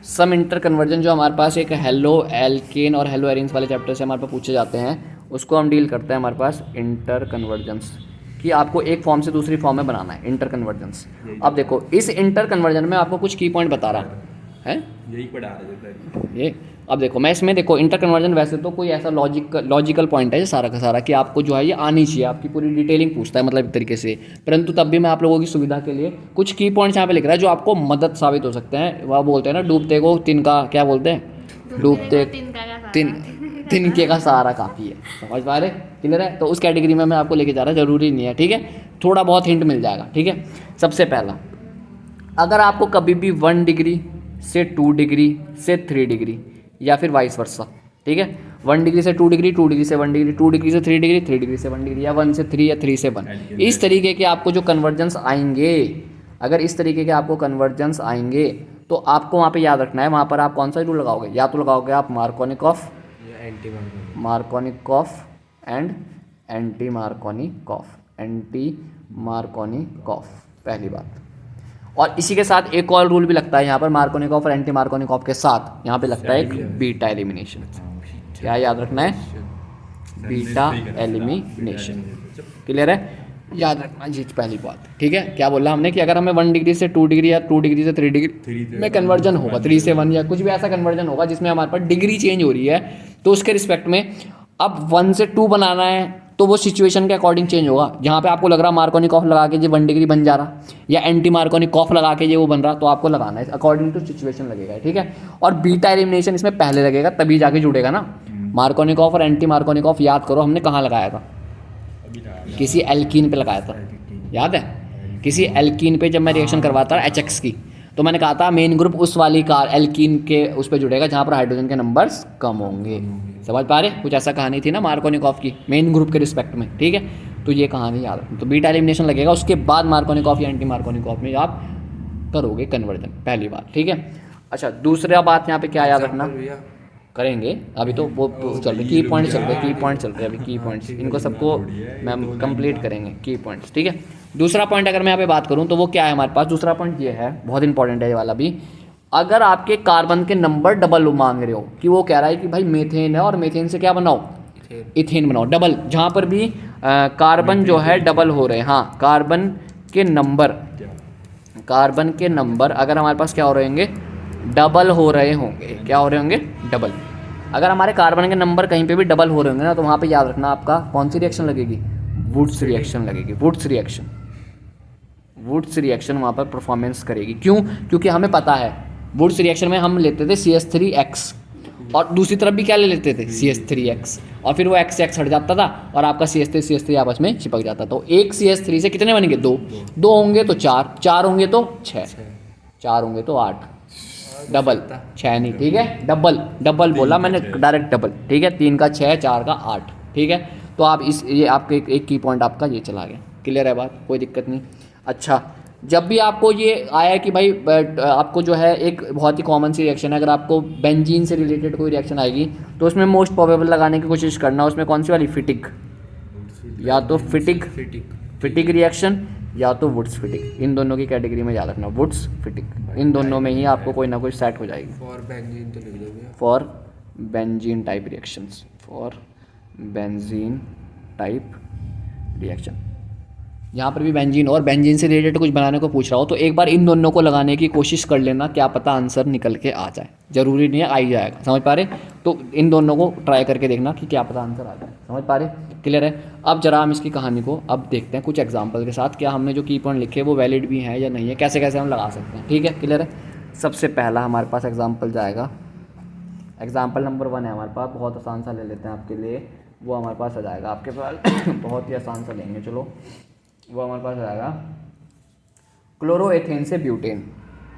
सम inter conversion जो हमारे पास एक हेलो एल्केन और हेलो एरिन्स वाले चैप्टर से हमारे पास पूछे जाते हैं, उसको हम डील करते हैं हमारे पास इंटर कन्वर्जेंस, कि आपको एक फॉर्म से दूसरी फॉर्म में बनाना है इंटर कन्वर्जेंस। अब देखो इस इंटर कन्वर्जन में आपको कुछ की पॉइंट बता रहा है, यही पढ़ा रहे थे ये। अब देखो मैं इसमें देखो इंटर कन्वर्जन वैसे तो कोई ऐसा लॉजिकल पॉइंट है सारा का सारा कि आपको जो है ये आनी चाहिए, आपकी पूरी डिटेलिंग पूछता है मतलब एक तरीके से, परंतु तब भी मैं आप लोगों की सुविधा के लिए कुछ की पॉइंट्स यहाँ पे लिख रहा है जो आपको मदद साबित हो सकते हैं। वह बोलते हैं ना डूबते को तिनका, क्या बोलते हैं, डूबते तिनके का सहारा काफ़ी है। समझ पा रहे, क्लियर है? तो उस कैटेगरी में मैं आपको लेके जा रहा, जरूरी नहीं है, ठीक है, थोड़ा बहुत हिंट मिल जाएगा, ठीक है। सबसे पहला, अगर आपको कभी भी 1 डिग्री से 2 डिग्री से 3 डिग्री या फिर वाइस वर्सा, ठीक है, 1 डिग्री से 2 डिग्री, 2 डिग्री से 1 डिग्री, 2 डिग्री से 3 डिग्री, 3 डिग्री से 1 डिग्री, या 1 से 3 या 3 से 1, इस तरीके के आपको जो कन्वर्जेंस आएंगे, अगर इस तरीके के आपको कन्वर्जेंस आएंगे तो आपको वहाँ पे याद रखना है, वहाँ पर आप कौन सा रूल लगाओगे, या तो लगाओगे आप मार्कोनिकॉफ एंड एंटी मार्कोनिकॉफ, पहली बात। और इसी के साथ एक और रूल भी लगता है यहाँ पर मार्कोनिकॉफ और एंटी मार्कोनिकॉफ के साथ, यहाँ पे लगता है एक बीटा एलिमिनेशन। क्या याद रखना है, बीटा एलिमिनेशन, क्लियर है, याद रखना जी पहली बात, ठीक है। क्या बोला हमने कि अगर हमें 1 डिग्री से 2 डिग्री या 2 डिग्री से 3 डिग्री में कन्वर्जन होगा, 3 से 1 या कुछ भी ऐसा कन्वर्जन होगा जिसमें हमारे पास डिग्री चेंज हो रही है, तो उसके रिस्पेक्ट में अब 1 से 2 बनाना है तो वो सिचुएशन के अकॉर्डिंग चेंज होगा। जहाँ पे आपको लग रहा मार्कोनिकॉफ लगा के ये 1 डिग्री बन जा रहा, या एंटी मार्कोनिकॉफ लगा के ये वो बन रहा, तो आपको लगाना है अकॉर्डिंग टू सिचुएशन लगेगा, ठीक है। और बीटा एलिमिनेशन इसमें पहले लगेगा तभी जाके जुड़ेगा ना। मार्कोनिकॉफ और एंटी मार्कोनिकॉफ याद करो हमने कहाँ लगाया था, किसी एल्कीन पे लगाया था, याद है, किसी एल्कीन पे जब मैं रिएक्शन करवाता HX की, तो मैंने कहा था मेन ग्रुप उस वाली कार एल्कीन के उस पर जुड़ेगा जहाँ पर हाइड्रोजन के नंबर्स कम होंगे। समझ पा रहे, कुछ ऐसा कहानी थी ना मार्कोनिकॉफ की मेन ग्रुप के रिस्पेक्ट में, ठीक है। तो ये कहानी याद रखना, तो बीटा एलिमिनेशन लगेगा, उसके बाद मार्कोनिकॉफ या एंटी मार्कोनिकॉफ में आप करोगे कन्वर्जन, पहली बात, ठीक है। अच्छा, दूसरा बात यहाँ पे क्या याद रखना करेंगे, अभी तो वो चल रहे की पॉइंट चल रहे, की पॉइंट चल रहे अभी, की पॉइंट्स इनको सबको मैम कंप्लीट करेंगे, की पॉइंट्स, ठीक है। दूसरा पॉइंट अगर मैं यहाँ पे बात करूँ तो वो क्या है हमारे पास, दूसरा पॉइंट ये है, बहुत इंपॉर्टेंट है ये वाला भी। अगर आपके कार्बन के नंबर डबल मांग रहे हो, कि वो कह रहा है कि भाई मेथेन है और मेथेन से क्या बनाओ, इथेन बनाओ, डबल, जहाँ पर भी कार्बन जो है डबल हो रहे हैं, हाँ, कार्बन के नंबर अगर हमारे पास क्या हो रहे होंगे, डबल हो रहे होंगे, क्या हो रहे होंगे, डबल। अगर हमारे कार्बन के नंबर कहीं पे भी डबल हो रहे होंगे ना, तो वहाँ पे याद रखना आपका कौन सी रिएक्शन लगेगी, वुड्स रिएक्शन लगेगी, वुड्स रिएक्शन वहाँ पर परफॉर्मेंस करेगी। क्यों, क्योंकि हमें पता है वुड्स रिएक्शन में हम लेते थे CH3X और दूसरी तरफ भी क्या ले लेते थे, CH3X, और फिर वो X से X हट जाता था और आपका CH3 आपस में चिपक जाता। तो एक CH3 से कितने बनेंगे, 2 होंगे तो 4, 4 होंगे तो 6, 4 होंगे तो 8, डबल 6 नहीं, ठीक है, डबल बोला मैंने, डायरेक्ट डबल, ठीक है, 3 का 6, 4 का 8, ठीक है। तो आप ये आपके एक की पॉइंट आपका ये चला गया, क्लियर है बात, कोई दिक्कत नहीं। अच्छा, जब भी आपको ये आया कि भाई आपको जो है एक बहुत ही कॉमन सी रिएक्शन है, अगर आपको बेंजीन से रिलेटेड कोई रिएक्शन आएगी तो उसमें मोस्ट प्रोबेबल लगाने की कोशिश करना, उसमें कौन सी वाली, फिटिक, या तो फिटिक रिएक्शन या तो वुड्स फिटिक, इन दोनों की कैटेगरी में याद रखना, वुड्स फिटिक, इन दोनों में ही आपको कोई ना कोई सेट हो जाएगी। फॉर बेंजीन तो लिख दोगे, for benzene type reactions, for benzene type reaction, यहाँ पर भी बेंजीन और बेंजीन से रिलेटेड कुछ बनाने को पूछ रहा हो तो एक बार इन दोनों को लगाने की कोशिश कर लेना, क्या पता आंसर निकल के आ जाए, ज़रूरी नहीं है आ ही जाएगा, समझ पा रहे। तो इन दोनों को ट्राई करके देखना कि क्या पता आंसर आ जाए, समझ पा रहे, क्लियर है। अब जरा हम इसकी कहानी को अब देखते हैं कुछ एग्जाम्पल के साथ, क्या हमने जो की पॉइंट लिखे वो वैलिड भी हैं या नहीं है, कैसे कैसे हम लगा सकते हैं, ठीक है, क्लियर है। सबसे पहला हमारे पास एग्जाम्पल जाएगा, एग्जाम्पल नंबर 1 है हमारे पास, बहुत आसान सा ले लेते हैं आपके लिए, वो हमारे पास आ जाएगा आपके पास बहुत ही आसान सा लेंगे, चलो वो हमारे पास आ जाएगा क्लोरोएथेन से ब्यूटेन,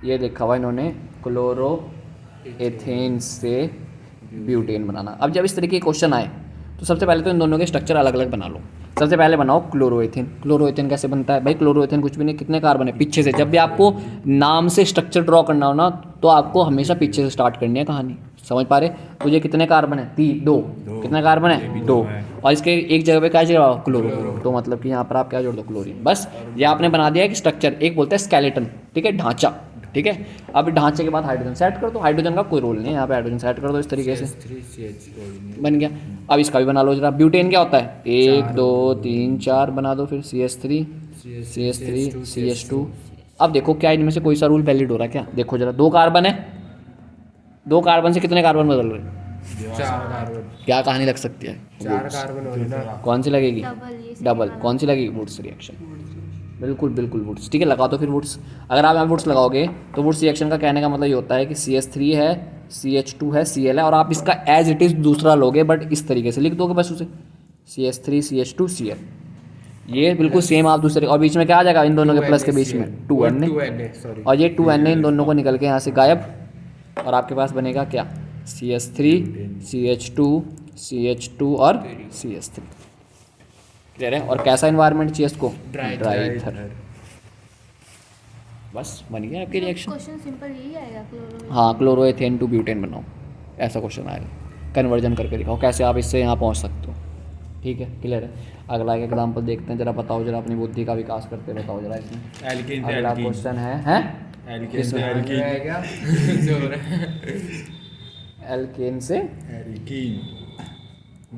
ये लिखा हुआ इन्होंने, क्लोरोएथेन से ब्यूटेन बनाना। अब जब इस तरीके के क्वेश्चन आए तो सबसे पहले तो इन दोनों के स्ट्रक्चर अलग अलग बना लो। सबसे पहले बनाओ क्लोरोएथेन कैसे बनता है भाई, क्लोरोएथेन कुछ भी नहीं, कितने कार्बन है, पीछे से, जब भी आपको नाम से स्ट्रक्चर ड्रॉ करना हो ना तो आपको हमेशा पीछे से स्टार्ट करनी है कहानी, समझ पा रहे। तो ये कितने कार्बन है, 2, कितने कार्बन है, 2, और इसके एक जगह पे क्या जोड़ा, क्लोरो, तो मतलब कि यहाँ पर आप क्या जोड़ दो, क्लोरीन, बस ये आपने बना दिया है कि स्ट्रक्चर, एक बोलते हैं स्केलेटन, ठीक है, ढांचा, ठीक है। अब ढांचे के बाद हाइड्रोजन सेट कर दो, हाइड्रोजन का कोई रोल नहीं है यहाँ पे, हाइड्रोजन सेट कर दो इस तरीके से, बन गया। अब इसका भी बना लो जरा। ब्यूटेन क्या होता है, 1 2 3 4 बना दो, फिर CH3 CH2। अब देखो क्या इनमें से कोई सा रूल वैलिड हो रहा है क्या, देखो जरा, 2 कार्बन है, 2 कार्बन से कितने कार्बन बदल रहे हैं, 4 कार्बन, क्या कहानी लग सकती है, 4 कार्बन हो रही ना, कौन सी लगेगी, डबल डबल, कौन सी लगेगी, वुड्स रिएक्शन, बिल्कुल बिल्कुल वुड्स, ठीक है। लगा दो फिर वुड्स। अगर आप यहाँ वुड्स लगाओगे तो वुड्स रिएक्शन का कहने का मतलब ये होता है कि CH3 है, CH2 है, Cl है, और आप इसका एज इट इज़ दूसरा लोगे, बट इस तरीके से लिख दोगे बस उसे, CH3 CH2 Cl, ये बिल्कुल सेम आप दूसरे, और बीच में क्या आ जाएगा इन दोनों के प्लस के बीच में 2Na, 2Na सॉरी, और ये 2Na इन दोनों को निकल के यहाँ से गायब, और आपके पास बनेगा क्या, CH3 CH2 CH2 और CH3, क्लियर है। और कैसा इन्वायरमेंट चाहिए इसको, ड्राई ईथर, बस बन गया आपके रिएक्शन। क्वेश्चन सिंपल यही आएगा, क्लोरो। हाँ, क्लोरोएथेन टू ब्यूटेन बनाओ, ऐसा क्वेश्चन आएगा, कन्वर्जन करके दिखाओ कैसे आप इससे यहाँ पहुँच सकते हो, ठीक है, क्लियर है। अगला एक एग्जांपल देखते हैं, जरा बताओ, जरा अपनी बुद्धि का विकास करते बताओ जरा इसमें। एल्कीन से अगला एल्कीन, क्वेश्चन है एल्कीन से एल्कीन क्या जो हो रहा है एल्केन से एल्कीन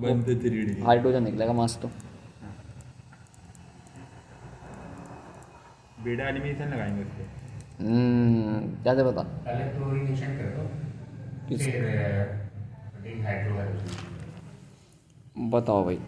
बनते 3D, हाइड्रोजन निकलेगा मस्त, तो बीटा एलिमिनेशन लगाएंगे उसको, कैसे बता, पहले क्लोरीनेशन कर दो, किस- फिर डिहाइड्रोजन। बताओ भाई।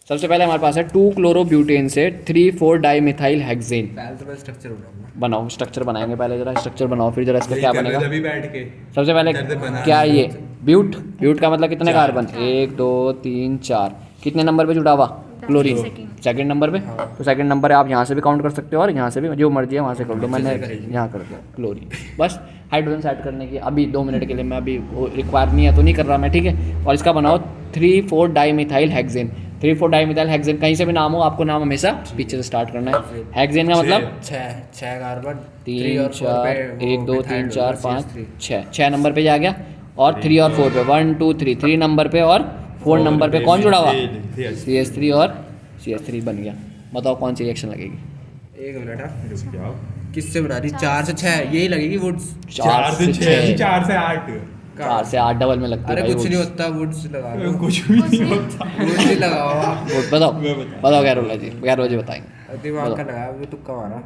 सबसे पहले हमारे पास है 2 क्लोरोब्यूटेन से 3,4 डाइमिथाइल हेक्सेन, पहले तो मैं स्ट्रक्चर बनाऊंगा, बनाओ स्ट्रक्चर बनाएंगे, पहले जरा स्ट्रक्चर बनाओ, फिर जरा इसका क्या बनेगा। अभी बैठ के सबसे पहले इधर से बना क्या है ये, ब्यूट, ब्यूट का मतलब कितने कार्बन, 1 2 3 4, कितने नंबर पे जुड़ा हुआ, क्लोरीन, सेकंड नंबर पे, तो सेकंड नंबर है, आप यहाँ से भी काउंट कर सकते हो और यहाँ से भी, जो मर्जी है वहाँ से कर दो, मैंने यहाँ कर दिया क्लोरीन, बस हाइड्रोजन सेट करने की अभी 2 मिनट के लिए, मैं अभी रिक्वायर नहीं है तो नहीं कर रहा मैं, ठीक है। और इसका बनाओ 3,4 डाइमिथाइल हेक्सेन, 3,4 डाइमिथाइल हेक्सेन, कहीं से भी नाम हो आपको नाम हमेशा पीछे से स्टार्ट करना है। हेक्सेन का मतलब 6 कार्बन, 3 4 1 2 3 4 5 6 नंबर पे जा गया, और 3 और 4 पे 1 2 3 नंबर पे, और 4 नंबर पे कौन जुड़ा हुआ, CH3 और CH3 बन गया। बताओ कौन सी रिएक्शन लगेगी, एक मिनट रुक जाओ, किससे बना रही, 4 से 6 यही लगेगी वुड्स, 4 से 6, 4 से 8, 4 से 8 डबल में लगती है अरे भाई कुछ नहीं woods। होता, वुड्स लगा लो, कुछ भी नहीं होता। वुड्स ही लगाओ आप, Wood, बताओ गैरोला जी बताएंगे। दिमाग का लगाया, अभी तुक्का मारा,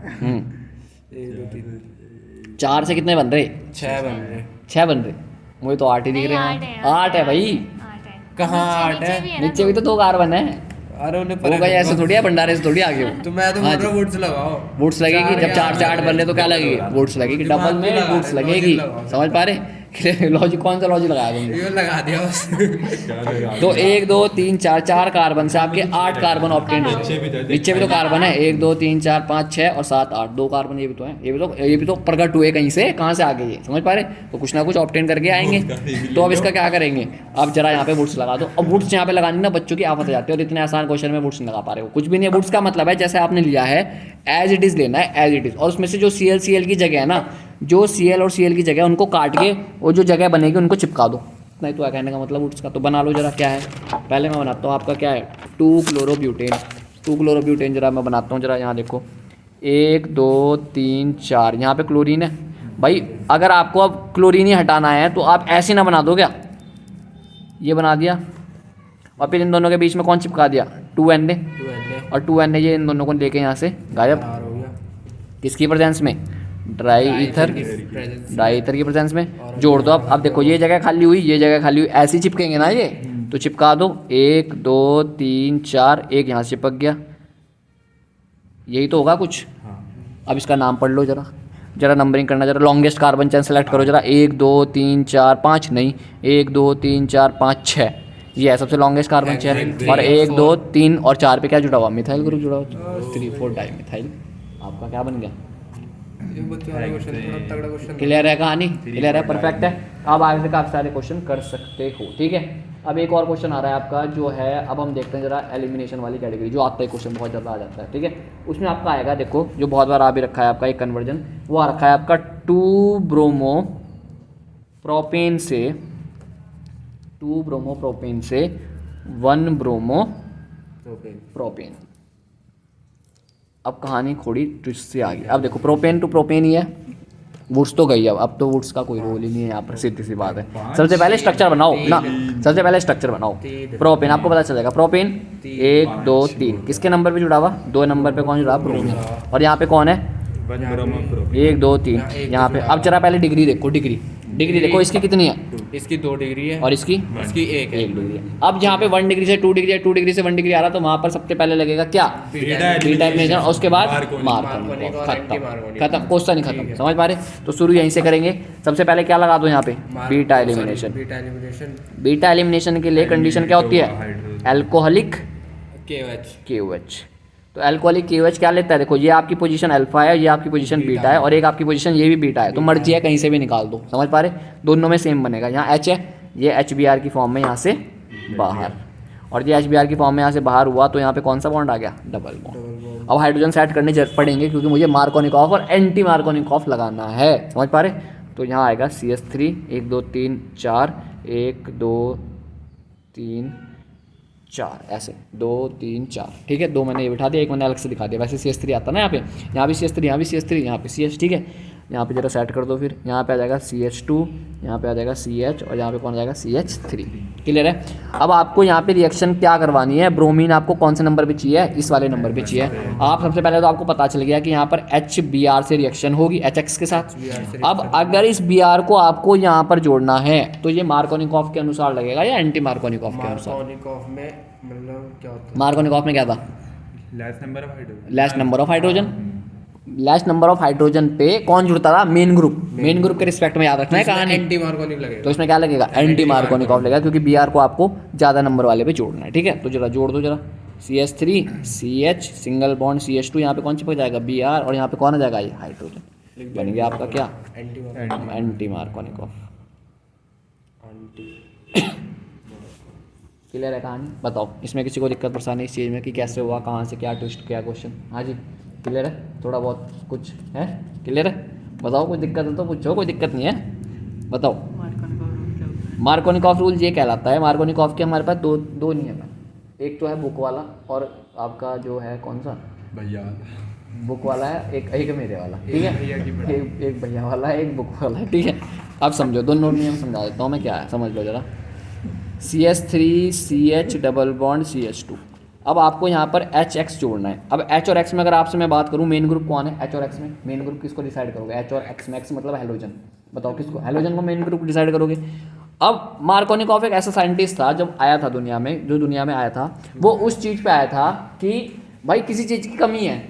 1 2 3 4 से कितने बन रहे, 6 बन रहे, 6 बन रहे, मुझे तो 8 ही दिख रहे हैं, 8 है भाई, 8 है, कहाँ नीचे- 8 है? नीचे भी ना नीचे भी तो 2 कार्बन है, अरे उन्हें वो गए ऐसे थोड़ी है, भंडारे से थोड़ी आगे हो, तो मैं तो हाँ बोल रहा हूँ वुड्स लगाओ, वुड्स लगेगी, जब 4 से 8 बन रहे तो क्या लगेगी, वुड्स लगेगी, डबल में दिमाग वुड्स लगा रहे, लगेगी, logic लगाओ। समझ पा रहे, लॉजिक कौन सा लॉजिक लगाया तुमने, ये लगा दिया बस, तो 1 2 3 4 कार्बन से आपके 8 कार्बन ऑप्टेन हो नीचे भी तो गए, नीचे भी तो कार्बन है, 1 2 3 4 5 6 और 7 8, 2 कार्बन ये भी तो है, ये भी तो प्रकट हुए कहीं से, कहाँ से आ गए ये, समझ पा रहे, तो कुछ ना कुछ ऑप्टेन करके आएंगे। तो अब इसका क्या करेंगे, अब जरा यहाँ पे वुड्स लगा दो। अब वुड्स यहाँ पे लगानी ना बच्चों की आफत हो जाती है, और इतने आसान क्वेश्चन में वुड्स नहीं लगा पा रहे हो, कुछ भी नहीं है। वुड्स का मतलब है जैसे आपने लिया है एज इट इज़ लेना है, एज इट इज़, और उसमें से जो CL की जगह है ना, जो Cl और Cl की जगह उनको काट के वो जो जगह बनेगी उनको चिपका दो, नहीं तो कहने का मतलब वुड्स का। तो बना लो जरा क्या है, पहले मैं बनाता हूँ आपका क्या है, 2 क्लोरोब्यूटेन जरा मैं बनाता हूँ, जरा यहाँ देखो 1 2 3 4, यहाँ पे क्लोरीन है भाई। अगर आपको अब क्लोरीन ही हटाना है तो आप ऐसे ना बना दो क्या, ये बना दिया, और फिर इन दोनों के बीच में कौन चिपका दिया, 2Na, और 2Na ये इन दोनों को लेके यहाँ से गायब, हो गया, किसकी प्रेजेंस में, ड्राई ईथर की प्रेजेंस में जोड़ दो। अब देखो ये जगह खाली हुई, ये जगह खाली हुई, ऐसे ही चिपकेंगे ना ये, तो चिपका दो 1 2 3 4, एक यहाँ से चिपक गया, यही तो होगा कुछ। अब इसका नाम पढ़ लो जरा नंबरिंग करना, जरा लॉन्गेस्ट कार्बन चेन सेलेक्ट करो जरा, 1 2 3 4 5 नहीं, 1 2 3 4 5 6, ये है सबसे लॉन्गेस्ट कार्बन चेन, और 1 2 3 और 4 पे क्या जुड़ा हुआ, मिथाइल ग्रुप जुड़ा हुआ, 3 4 डाइमिथाइल, आपका क्या बन गया, ये बच्चों वाला क्वेश्चन थोड़ा तगड़ा क्वेश्चन, क्लियर है कहानी, क्लियर है, परफेक्ट है। अब आगे से काफ़ी सारे क्वेश्चन कर सकते हो, ठीक है। अब एक और क्वेश्चन आ रहा है आपका, जो है अब हम देखते हैं जरा एलिमिनेशन वाली कैटेगरी, जो आता है क्वेश्चन बहुत ज़्यादा आ जाता है, ठीक है। उसमें आपका आएगा, देखो जो बहुत बार आ भी रखा है आपका एक कन्वर्जन, वो आ रखा है आपका 2 ब्रोमो प्रोपेन से 1 ब्रोमो प्रोपेन। अब कहानी थोड़ी ट्विस्ट से आ गई। अब देखो प्रोपेन टू प्रोपेन ही है, वुड्स तो गई अब तो वुड्स का कोई रोल ही नहीं है यहाँ पर, सीधी सी बात है। सबसे पहले स्ट्रक्चर बनाओ ना, सबसे पहले स्ट्रक्चर बनाओ। प्रोपेन आपको पता चलेगा, प्रोपेन 1 2 3 किसके नंबर पे जुड़ा हुआ, 2 नंबर पे कौन जुड़ा, ब्रोमीन। और यहाँ पे कौन है, 1 2 3 यहाँ पे। अब जरा पहले डिग्री देखो, डिग्री देखो इसकी कितनी है, इसकी 2 डिग्री है और इसकी इसकी 1 है। 1 डिग्री है। अब जहाँ पे 1 डिग्री से 2 डिग्री है, 2 डिग्री से 1 डिग्री आ रहा, तो वहाँ पर सबसे पहले लगेगा क्या, बीटा एलिमिनेशन, और उसके बाद मार्कोनिक। खत्म, क्वेश्चन ही खत्म, समझ पा रहे। तो शुरू यहीं से करेंगे। सबसे पहले क्या लगा दो यहाँ पे, बीटा एलिमिनेशन। बीटा एलिमिनेशन के लिए कंडीशन क्या होती है, एल्कोहलिक KOH। तो एल्कोहलिक KOH क्या लेता है, देखो ये आपकी पोजीशन अल्फा है, ये आपकी पोजीशन बीटा है, और एक आपकी पोजीशन ये भी बीटा है। तो मर्जी है कहीं से भी निकाल दो, समझ पा रहे, दोनों में सेम बनेगा। यहाँ H है, ये HBr की फॉर्म में यहाँ से बाहर, और ये HBr की फॉर्म में यहाँ से बाहर हुआ, तो यहाँ पे कौन सा बॉन्ड आ गया, डबल बॉन्ड। अब हाइड्रोजन सेट करने पड़ेंगे क्योंकि मुझे मार्कोनिकॉफ और एंटी मार्कोनिकॉफ लगाना है, समझ पा रहे। तो यहाँ आएगा CH3 1 2 3 4 1 2 3 4, ऐसे 2 3 4, ठीक है। 2 मैंने ये बिठा दिया, एक मैंने अलग से दिखा दिया। वैसे CH3 आता ना यहाँ पे, यहाँ भी CH3, यहाँ भी CH3, यहाँ पे CH, ठीक है। यहाँ पे जरा सेट कर दो, फिर यहाँ पे आ जाएगा CH2, यहाँ पे आ जाएगा CH, और यहाँ पे कौन आ जाएगा CH3। क्लियर है। अब आपको यहाँ पे रिएक्शन क्या करवानी है, ब्रोमीन आपको कौन से नंबर पे चाहिए, इस वाले नंबर पे चाहिए। आप सबसे पहले तो आपको पता चल गया कि यहाँ पर HBr से रिएक्शन होगी HX के साथ। अब अगर इस Br को आपको यहाँ पर जोड़ना है तो ये मार्कोनिकॉफ के अनुसार लगेगा या एंटी मार्कोनिकॉफ के अनुसार। मार्कोनिकॉफ में मतलब क्या होता है, मार्कोनिकॉफ में क्या था, less number of hydrogen, less number of hydrogen. Less number of hydrogen पे कौन जुड़ता था, मेन ग्रुप। मेन ग्रुप के रिस्पेक्ट में याद रखना है कहानी। एंटी मार्कोनिक लगेगा, तो इसमें क्या लगेगा, एंटी मार्कोनिकॉफ लगेगा, क्योंकि Br को आपको ज़्यादा नंबर वाले पे जोड़ना है, ठीक है। तो जरा जोड़ दो जरा, CH3 CH single bond CH2, यहाँ पे कौन चिपक जाएगा Br, और यहाँ पे कौन आ जाएगा, ये हाइड्रोजन। बन गया आपका क्या, एंटी मार्कोनिकॉफ। क्लियर है कहानी। बताओ इसमें किसी को दिक्कत परेशानी इस चीज़ में कि कैसे हुआ, कहाँ से क्या ट्विस्ट किया क्वेश्चन। हाँ जी क्लियर है, थोड़ा बहुत कुछ है क्लियर है, बताओ कोई दिक्कत है तो पूछो, कोई दिक्कत नहीं है बताओ। मार्कोनिकॉफ रूल ये कहलाता है, मार्कोनिकॉफ के हमारे पास दो नियम है, एक तो है बुक वाला और आपका जो है कौन सा भैया, बुक वाला है, एक मेरे वाला, ठीक है। एक भैया वाला है, एक बुक वाला है, ठीक है। अब समझो दोनों नियम समझा देता हूँ मैं, क्या है समझ लो जरा। CH3 CH double bond CH2। अब आपको यहाँ पर HX जोड़ना है। अब H और X में अगर आपसे मैं बात करूँ, मेन ग्रुप कौन है H और X में, मेन ग्रुप किसको डिसाइड करोगे, H और X में, X मतलब हेलोजन, बताओ किसको, हेलोजन को मेन ग्रुप डिसाइड करोगे। अब मार्कोनिकॉफ एक ऐसा साइंटिस्ट था जब आया था दुनिया में, जो दुनिया में आया था वो उस चीज़ पे आया था कि भाई किसी चीज़ की कमी है,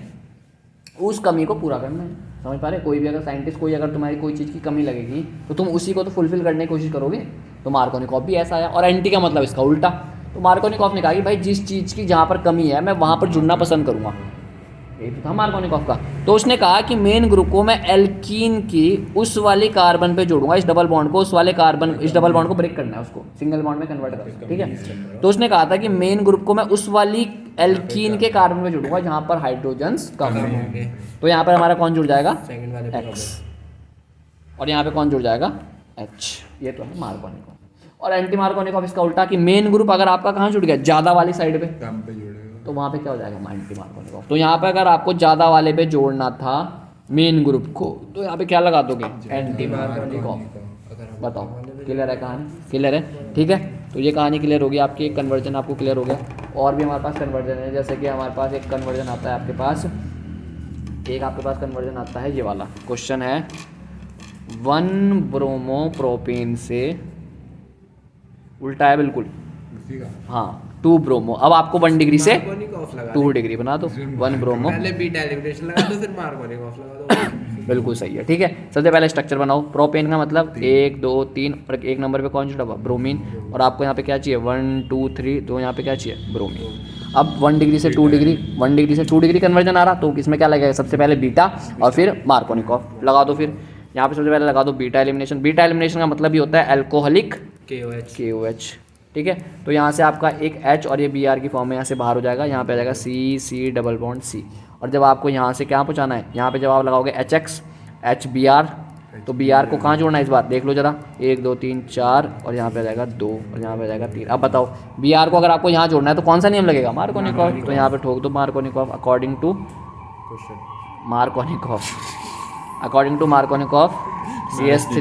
उस कमी को पूरा करना है, समझ पा रहे। कोई भी अगर साइंटिस्ट, कोई अगर तुम्हारी कोई चीज़ की कमी लगेगी तो तुम उसी को तो फुलफिल करने की कोशिश करोगे। तो मार्कोनिकॉफ भी ऐसा आया, और एंटी का मतलब इसका उल्टा। तो मार्कोनिकॉफ ने कहा कि भाई जिस चीज़ की जहाँ पर कमी है मैं वहाँ पर जुड़ना पसंद करूँगा, ये तो था मार्कोनिकॉफ का। तो उसने कहा कि मेन ग्रुप को मैं एल्कीन की उस वाले कार्बन पे जोड़ूंगा, इस डबल बॉन्ड को, उस वाले कार्बन, इस डबल बॉन्ड को ब्रेक करना है, उसको सिंगल बॉन्ड में कन्वर्ट करना, ठीक है। तो उसने कहा था कि मेन ग्रुप को मैं उस वाली एल्कीन के कार्बन में जोड़ूंगा जहाँ पर हाइड्रोजन्स कम होंगे। तो यहाँ पर हमारा कौन जुड़ जाएगा, X, और यहाँ पे कौन जुड़ जाएगा, H। ये तो है मार्कोनिकॉफ। और एंटी मार्कोनिकॉफ इसका उल्टा, कि मेन ग्रुप अगर आपका कहाँ जुड़ गया, ज़्यादा वाली साइड पे, तो वहाँ पे क्या हो जाएगा, एंटी मार्कोनिकॉफ। तो यहाँ पे अगर आपको ज़्यादा वाले पे जोड़ना था मेन ग्रुप को, तो यहाँ पे क्या लगा दोगे, एंटी मार्कोनिकॉफ। बताओ क्लियर है कहानी, क्लियर है, ठीक है। तो ये कहानी क्लियर होगी आपकी, एक कन्वर्जन आपको क्लियर हो गया। और भी हमारे पास कन्वर्जन है, जैसे कि हमारे पास एक कन्वर्जन आता है आपके पास, एक आपके पास कन्वर्जन आता है ये वाला। क्वेश्चन है 1 ब्रोमोप्रोपेन से, उल्टा है बिल्कुल, हाँ 2 ब्रोमो। अब आपको 1 डिग्री से 2 डिग्री बना दो, 1 ब्रोमो, पहले बीटा एलिमिनेशन लगा दो, फिर मार्कोनिकॉफ लगा दो। बिल्कुल सही है, ठीक है। सबसे पहले स्ट्रक्चर बनाओ। प्रोपेन का मतलब 1 2 3, और एक नंबर पे कौन जुड़ा हुआ, ब्रोमीन। और आपको यहाँ पे क्या चाहिए, 1 2 3, तो यहाँ पे क्या चाहिए, ब्रोमीन। अब 1 डिग्री से 2 डिग्री, 1 डिग्री से 2 डिग्री कन्वर्जन आ रहा, तो इसमें क्या लगेगा, सबसे पहले बीटा और फिर मार्कोनिकॉफ लगा दो। फिर यहाँ पे सबसे पहले लगा दो बीटा एलिमिनेशन। बीटा एलिमिनेशन का मतलब ये होता है एल्कोहलिक KOH, ठीक है। तो यहाँ से आपका एक H और ये Br की फॉर्म में यहाँ से बाहर हो जाएगा, यहाँ पे आ जाएगा C डबल बॉन्ड C। और जब आपको यहाँ से क्या पहुँचाना है, यहाँ पे जब आप लगाओगे HX HBr, तो Br को कहाँ जोड़ना है इस बार, देख लो जरा, 1 2 3 4, और यहाँ पे आ जाएगा 2, और यहाँ पे आ जाएगा 3। अब बताओ Br को अगर आपको यहाँ जोड़ना है तो कौन सा नियम लगेगा, मार्कोनिकॉफ। तो यहाँ पे ठोक दो Markovnikov, according to Markovnikov. According to Markovnikov CH3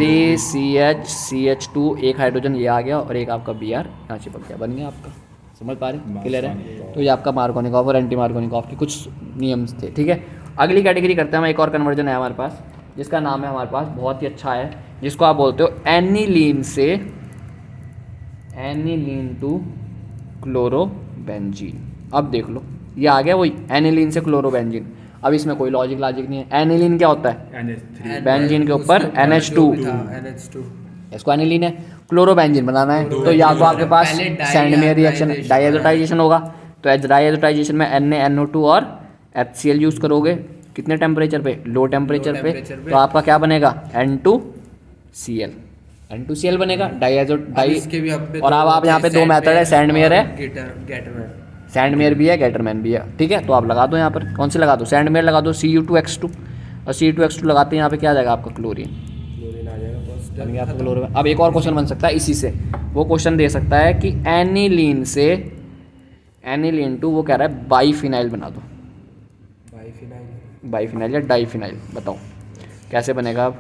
CH2 एक हाइड्रोजन ये आ गया और एक आपका Br यहाँ चिपक गया, बन गया आपका। समझ पा रहे, क्लियर है। तो ये आपका मार्कोनिकॉफ और एंटी मार्कोनिकॉफ के कुछ नियम्स थे, ठीक है। अगली कैटेगरी करते हैं हम, एक और कन्वर्जन है हमारे पास जिसका नाम है हमारे पास बहुत ही अच्छा है, जिसको आप बोलते हो एनिलीन से एनिलीन टू क्लोरोबेंजीन। अब देख लो ये आ गया वही एनिलीन से क्लोरोबेंजीन। अब इसमें कोई लॉजिक नहीं है। एनिलीन क्या होता है? NH3 बेंजीन के ऊपर NH2, NH2 इसको एनिलीन है, क्लोरोबेंजीन बनाना है तो या तो आपके पास पहले सैंडमेयर रिएक्शन डाइएज़ोटाइजेशन होगा, तो डाइएज़ोटाइजेशन में NaNO2 और HCl यूज़ करोगे, कितने टेम्परेचर पे? लो टेम्परेचर पे। तो आपका क्या बनेगा? N2Cl बनेगा इसके भी अब और अब आप यहाँ पे दो मेथड है, सैंडमेयर है, गेटरमैन। सैंडमेयर भी है, गेटरमैन भी है, ठीक है। तो आप लगा दो यहाँ पर, कौन सी लगा दो? सैंडमेयर लगा दो Cu2X2 और Cu2X2 लगाते हैं यहाँ पे क्या आ जाएगा आपका? क्लोरीन क्लोरीन आ जाएगा बस, बन गया आपका क्लोरीन। अब एक और क्वेश्चन बन सकता है इसी से, वो क्वेश्चन दे सकता है कि एनिलीन से एनिलीन टू वो कह रहा है बाईफिनाइल बना दो, बाईफिनाइल या डाईफिनाइल, बताओ कैसे बनेगा।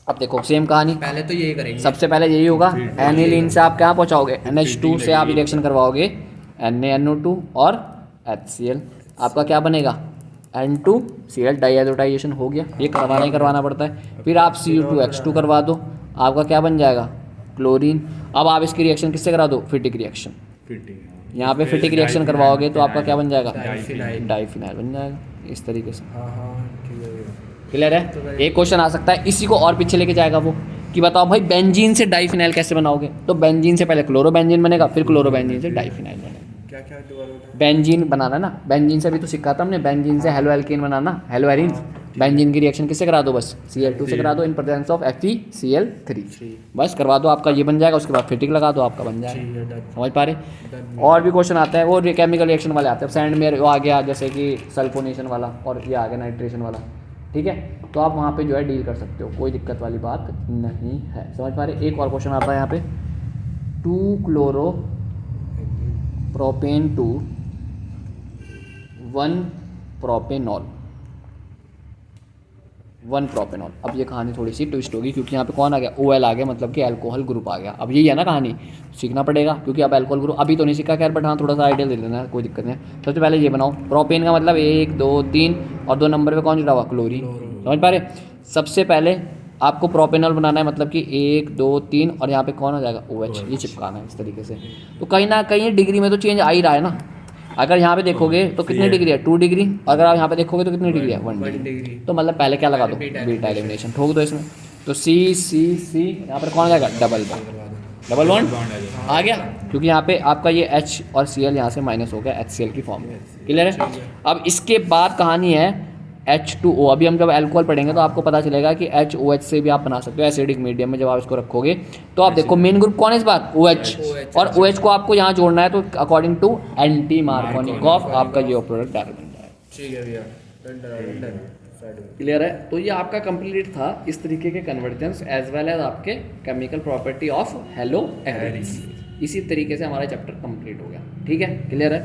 अब देखो सेम कहानी, पहले तो यही करेंगे। सबसे पहले यही होगा, एनिलीन से आप क्या पहुंचाओगे? NH2 से आप रिएक्शन करवाओगे NaNO2 और HCl, आपका क्या बनेगा? N2Cl, डाइएज़ोटाइजेशन हो गया, ये करवाना ही करवाना पड़ता है। फिर आप Cu2X2 करवा दो, आपका क्या बन जाएगा? क्लोरीन। अब आप इसकी रिएक्शन किससे करा दो? फिटिक रिएक्शन, यहाँ पे फिटिक रिएक्शन करवाओगे तो आपका क्या बन जाएगा? डाईफिनाइल बन जाएगा, इस तरीके से। क्लियर है। एक क्वेश्चन आ सकता है इसी को और पीछे लेके जाएगा वो, कि बताओ भाई बेंजीन से डाईफिनाइल कैसे बनाओगे? तो बेंजीन से पहले क्लोरोबेंजीन बनेगा, फिर क्लोरोबेंजीन से डाईफिनाइल बनेगा। क्या बेंजीन बनाना ना, बेंजीन से भी तो सीखा था हमने, बेंजीन से हेलो एल्केन बनाना, हेलो एरीन। बेंजीन की रिएक्शन किससे करा दो? बस Cl2 से करा दो इन प्रेजेंस ऑफ FeCl3, बस करवा दो, आपका ये बन जाएगा। उसके बाद फिटिक लगा दो, आपका बन जाएगा। समझ पा रहे। और भी क्वेश्चन आता है, वो केमिकल रिएक्शन वाले आते हैं, सैंडमेयर आ गया जैसे कि सल्फोनेशन वाला, और ये आ गया नाइट्रेशन वाला, ठीक है। तो आप वहाँ पे जो है डील कर सकते हो, कोई दिक्कत वाली बात नहीं है। समझ पा रहे। एक और क्वेश्चन आता है यहाँ पे, 2 chloro propane two 1 propanol, 1 propanol. अब ये कहानी थोड़ी सी ट्विस्ट होगी क्योंकि यहाँ पे कौन आ गया? OL आ गया, मतलब कि अल्कोहल ग्रुप आ गया। अब यही है ना कहानी, सीखना पड़ेगा क्योंकि अब अल्कोहल ग्रुप अभी तो नहीं सीखा खैर, बट हाँ थोड़ा सा आइडिया दे देना, कोई दिक्कत नहीं है। सबसे पहले ये बनाओ, प्रोपेन का मतलब 1 2 3 और 2 नंबर पे कौन जुड़ा हुआ? क्लोरीन। समझ पा रहे। सबसे पहले आपको प्रोपेनॉल बनाना है, मतलब कि 1 2 3 और यहाँ पे कौन हो जाएगा? OH, ये चिपकाना है इस तरीके से। तो कहीं ना कहीं डिग्री में तो चेंज आ ही रहा है ना। अगर यहाँ पे देखोगे तो कितनी डिग्री है? 2 डिग्री। अगर आप यहाँ पे देखोगे तो कितनी डिग्री है? 1 डिग्री। तो मतलब पहले क्या लगा दो? बीटा एलिमिनेशन ठोक दो इसमें। तो C यहाँ पर कौन आ जाएगा? डबल बॉन्ड आ गया, क्योंकि यहाँ पे आपका ये H और Cl यहाँ से माइनस हो गया HCl की फॉर्म में। क्लियर है। अब इसके बाद कहानी है H2O। अभी हम जब अल्कोहल पढ़ेंगे तो आपको पता चलेगा कि HOH से भी आप बना सकते हो एसिडिक मीडियम में। जब आप इसको रखोगे तो आप देखो मेन ग्रुप कौन है इस बार? OH। और OH को आपको यहाँ जोड़ना है, तो अकॉर्डिंग टू एंटी मार्कोनिकॉफ आपका ये प्रोडक्ट डायरेक्ट बन जाएगा। ठीक है भैया, क्लियर है। तो ये आपका कंप्लीट था इस तरीके के कन्वर्जेंस एज वेल एज आपके chemical property of hello Erin. इसी तरीके से हमारा चैप्टर कंप्लीट हो गया। ठीक है, क्लियर है।